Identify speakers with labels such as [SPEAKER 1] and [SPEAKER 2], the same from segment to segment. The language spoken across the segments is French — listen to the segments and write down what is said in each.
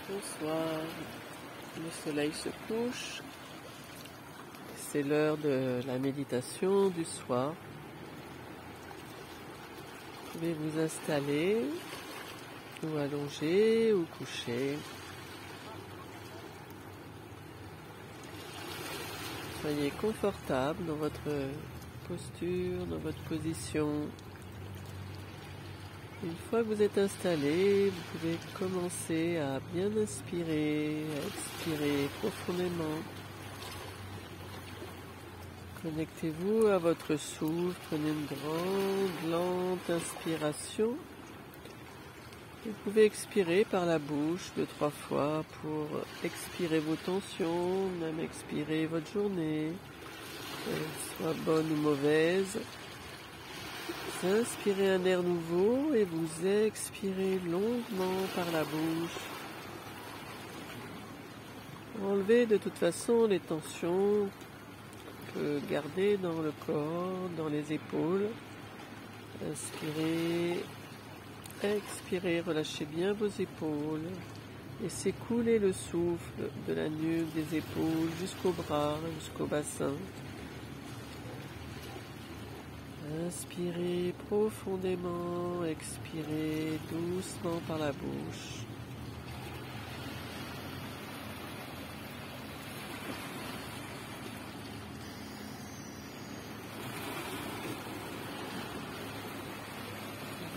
[SPEAKER 1] Bonsoir, le soleil se couche, c'est l'heure de la méditation du soir. Vous pouvez vous installer ou allonger ou coucher. Soyez confortable dans votre posture, dans votre position. Une fois que vous êtes installé, vous pouvez commencer à bien inspirer, à expirer profondément. Connectez-vous à votre souffle, prenez une grande, lente inspiration. Vous pouvez expirer par la bouche 2-3 fois pour expirer vos tensions, même expirer votre journée, qu'elle soit bonne ou mauvaise. Vous inspirez un air nouveau et vous expirez longuement par la bouche. Enlevez de toute façon les tensions que gardez dans le corps, dans les épaules. Inspirez, expirez, relâchez bien vos épaules. Laissez couler le souffle de la nuque, des épaules jusqu'aux bras, jusqu'au bassin. Inspirez profondément, expirez doucement par la bouche.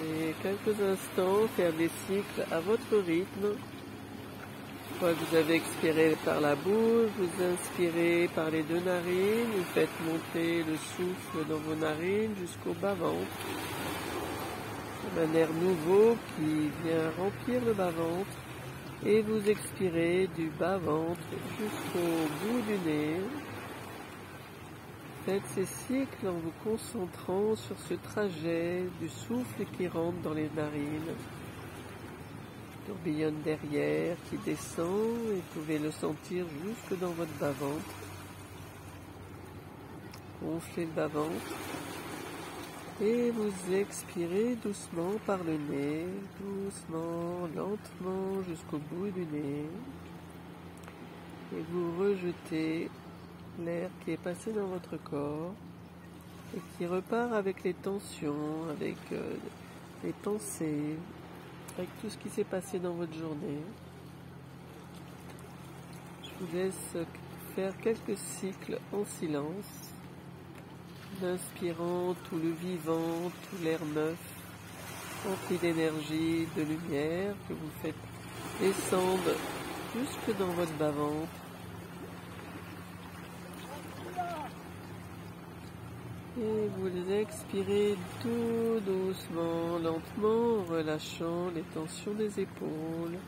[SPEAKER 1] Et quelques instants, faire des cycles à votre rythme. Une fois que vous avez expiré par la bouche, vous inspirez par les 2 narines, vous faites monter le souffle dans vos narines jusqu'au bas-ventre. Un air nouveau qui vient remplir le bas-ventre. Et vous expirez du bas-ventre jusqu'au bout du nez. Faites ces cycles en vous concentrant sur ce trajet du souffle qui rentre dans les narines. Tourbillonne derrière, qui descend, et vous pouvez le sentir jusque dans votre bas-ventre. Gonflez le bas-ventre. Et vous expirez doucement par le nez, doucement, lentement, jusqu'au bout du nez. Et vous rejetez l'air qui est passé dans votre corps et qui repart avec les tensions, avec les pensées, avec tout ce qui s'est passé dans votre journée. Je vous laisse faire quelques cycles en silence, en inspirant tout le vivant, tout l'air neuf, rempli d'énergie, de lumière, que vous faites descendre jusque dans votre bas-ventre. Et vous expirez tout doucement, lentement, en relâchant les tensions des épaules,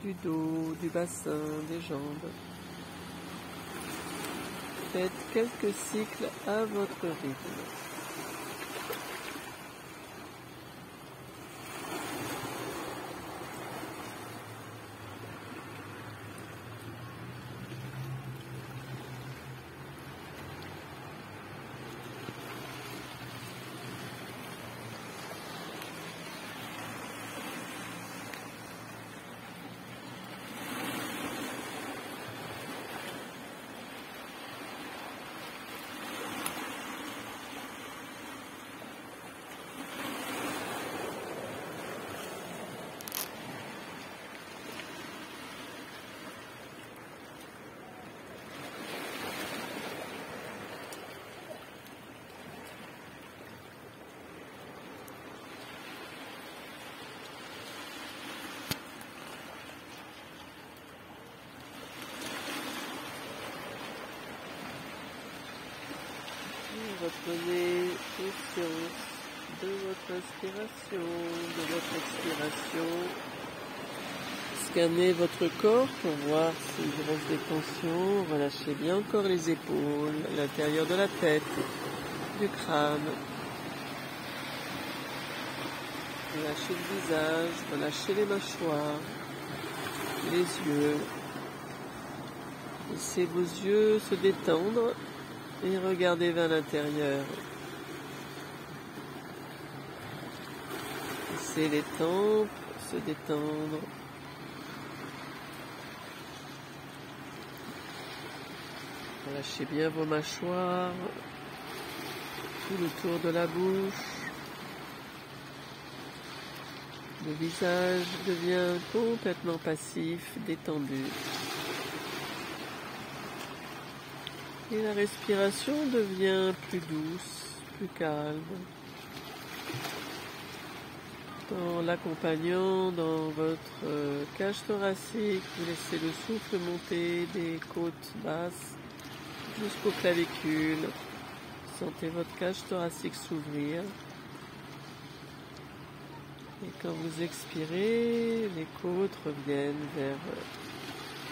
[SPEAKER 1] du dos, du bassin, des jambes. Faites quelques cycles à votre rythme. Reprenez conscience de votre inspiration, de votre expiration. Scannez votre corps pour voir s'il reste des tensions. Relâchez bien encore les épaules, l'intérieur de la tête, du crâne. Relâchez le visage, relâchez les mâchoires, les yeux. Laissez vos yeux se détendre. Et regardez vers l'intérieur. Laissez les tempes se détendre. Relâchez bien vos mâchoires, tout le tour de la bouche. Le visage devient complètement passif, détendu. Et la respiration devient plus douce, plus calme. En l'accompagnant dans votre cage thoracique, vous laissez le souffle monter des côtes basses jusqu'aux clavicules. Sentez votre cage thoracique s'ouvrir. Et quand vous expirez, les côtes reviennent vers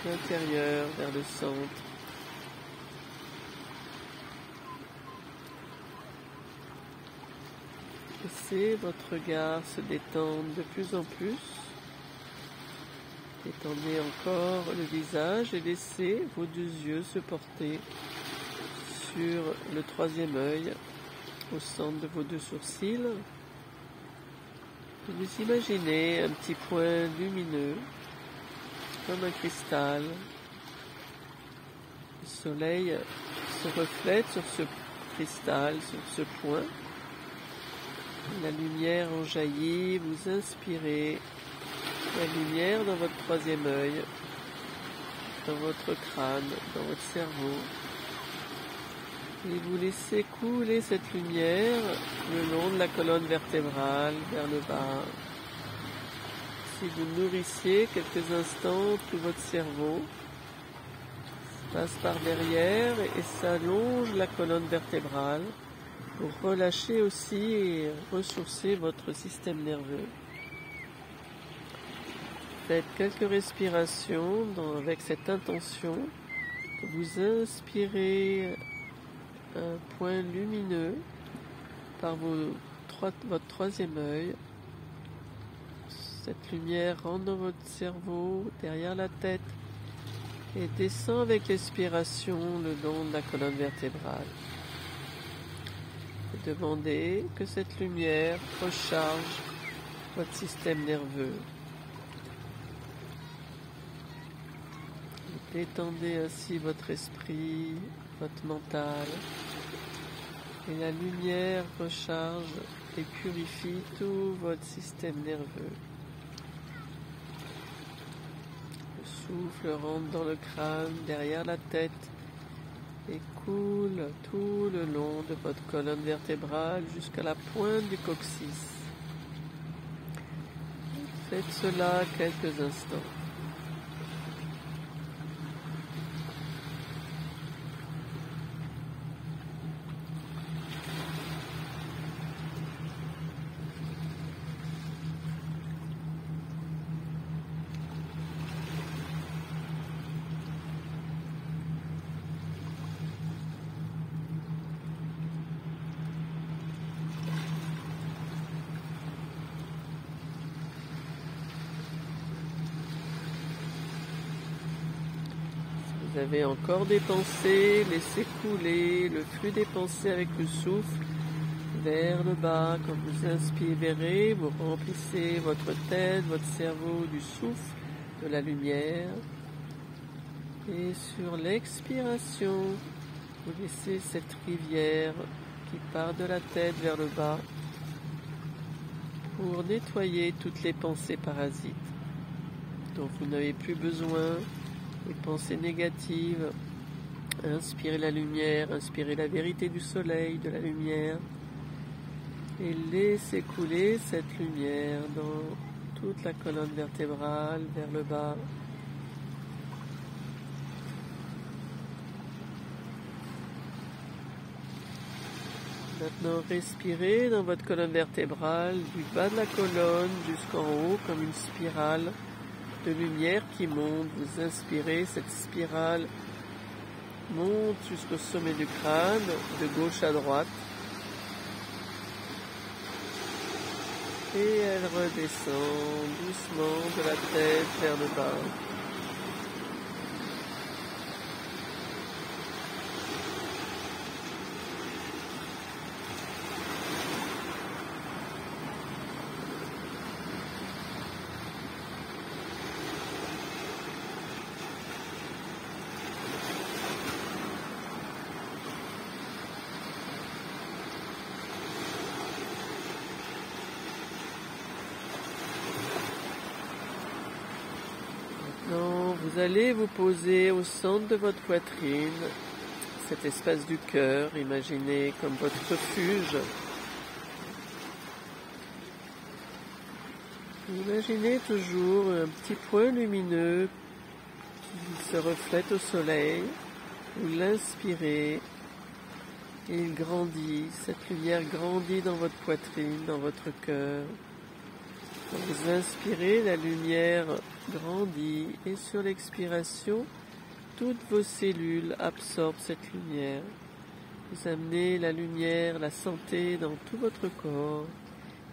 [SPEAKER 1] l'intérieur, vers le centre. Laissez votre regard se détendre de plus en plus. Détendez encore le visage et laissez vos deux yeux se porter sur le troisième œil, au centre de vos deux sourcils. Vous imaginez un petit point lumineux, comme un cristal. Le soleil se reflète sur ce cristal, sur ce point. La lumière en jaillit, vous inspirez la lumière dans votre troisième œil, dans votre crâne, dans votre cerveau. Et vous laissez couler cette lumière le long de la colonne vertébrale, vers le bas. Si vous nourrissiez quelques instants tout votre cerveau, passe par derrière et s'allonge la colonne vertébrale pour relâcher aussi et ressourcer votre système nerveux. Faites quelques respirations avec cette intention. Vous inspirez un point lumineux par votre troisième œil. Cette lumière rentre dans votre cerveau, derrière la tête, et descend avec l'expiration le long de la colonne vertébrale. Et demandez que cette lumière recharge votre système nerveux. Détendez ainsi votre esprit, votre mental, et la lumière recharge et purifie tout votre système nerveux. Le souffle rentre dans le crâne, derrière la tête, et coule tout le long de votre colonne vertébrale jusqu'à la pointe du coccyx. Faites cela quelques instants. Vous avez encore des pensées, laissez couler le flux des pensées avec le souffle vers le bas. Quand vous inspirez, vous remplissez votre tête, votre cerveau du souffle, de la lumière. Et sur l'expiration, vous laissez cette rivière qui part de la tête vers le bas pour nettoyer toutes les pensées parasites dont vous n'avez plus besoin. Les pensées négatives, inspirez la lumière, inspirez la vérité du soleil, de la lumière, et laissez couler cette lumière dans toute la colonne vertébrale, vers le bas. Maintenant, respirez dans votre colonne vertébrale, du bas de la colonne jusqu'en haut, comme une spirale de lumière qui monte. Vous inspirez, cette spirale monte jusqu'au sommet du crâne, de gauche à droite, et elle redescend doucement de la tête vers le bas. Vous allez vous poser au centre de votre poitrine, cet espace du cœur, imaginez comme votre refuge. Imaginez toujours un petit point lumineux qui se reflète au soleil. Vous l'inspirez et il grandit, cette lumière grandit dans votre poitrine, dans votre cœur. Quand vous inspirez, la lumière grandit et sur l'expiration, toutes vos cellules absorbent cette lumière. Vous amenez la lumière, la santé dans tout votre corps.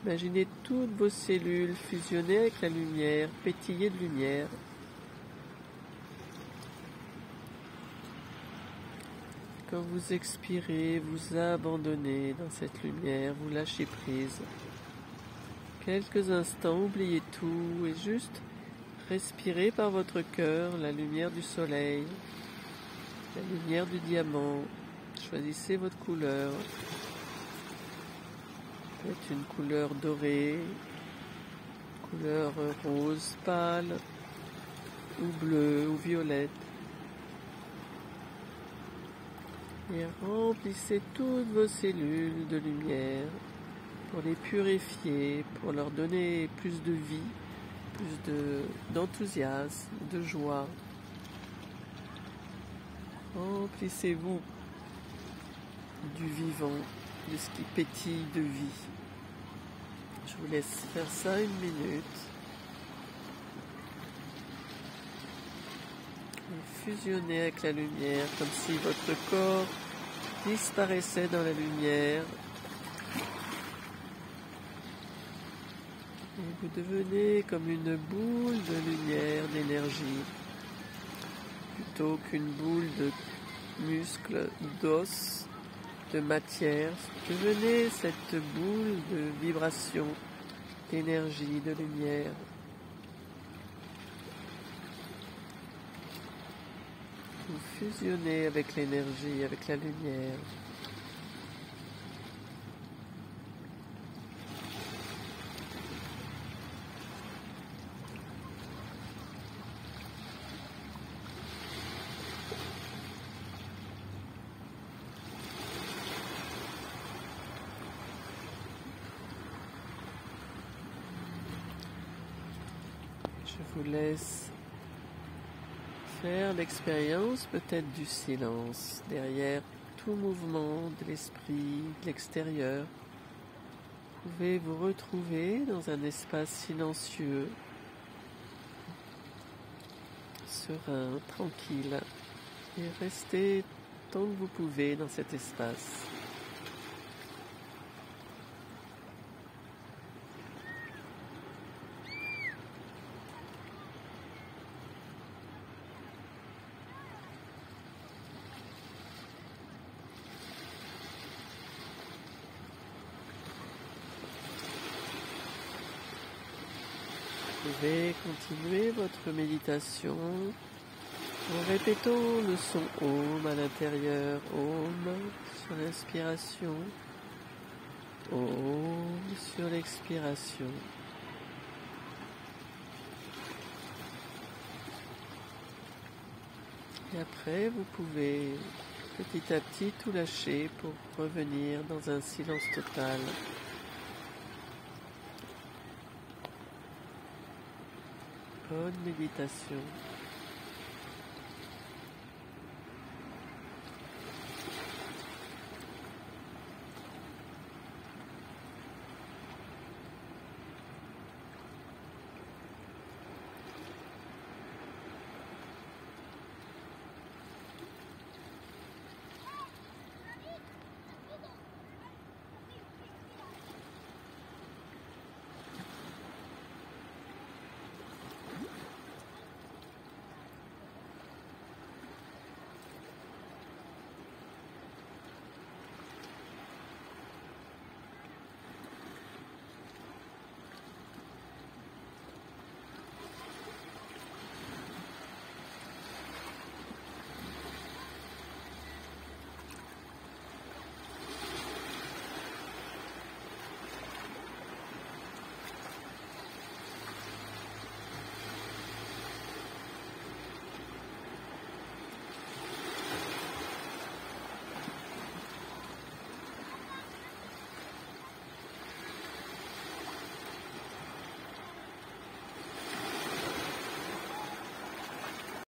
[SPEAKER 1] Imaginez toutes vos cellules fusionner avec la lumière, pétiller de lumière. Quand vous expirez, vous abandonnez dans cette lumière, vous lâchez prise. Quelques instants, oubliez tout et juste respirez par votre cœur la lumière du soleil, la lumière du diamant. Choisissez votre couleur. Peut-être une couleur dorée, couleur rose pâle, ou bleue, ou violette. Et remplissez toutes vos cellules de lumière pour les purifier, pour leur donner plus de vie, plus d'enthousiasme, de joie. Remplissez-vous du vivant, de ce qui pétille de vie. Je vous laisse faire ça 1 minute. Et fusionnez avec la lumière, comme si votre corps disparaissait dans la lumière. Et vous devenez comme une boule de lumière, d'énergie, plutôt qu'une boule de muscles, d'os, de matière. Devenez cette boule de vibration, d'énergie, de lumière. Vous fusionnez avec l'énergie, avec la lumière. Je vous laisse faire l'expérience peut-être du silence derrière tout mouvement de l'esprit, de l'extérieur. Vous pouvez vous retrouver dans un espace silencieux, serein, tranquille, et rester tant que vous pouvez dans cet espace. Vous pouvez continuer votre méditation en répétant le son Om à l'intérieur, Om sur l'inspiration, Om sur l'expiration. Et après, vous pouvez petit à petit tout lâcher pour revenir dans un silence total. Bonne méditation.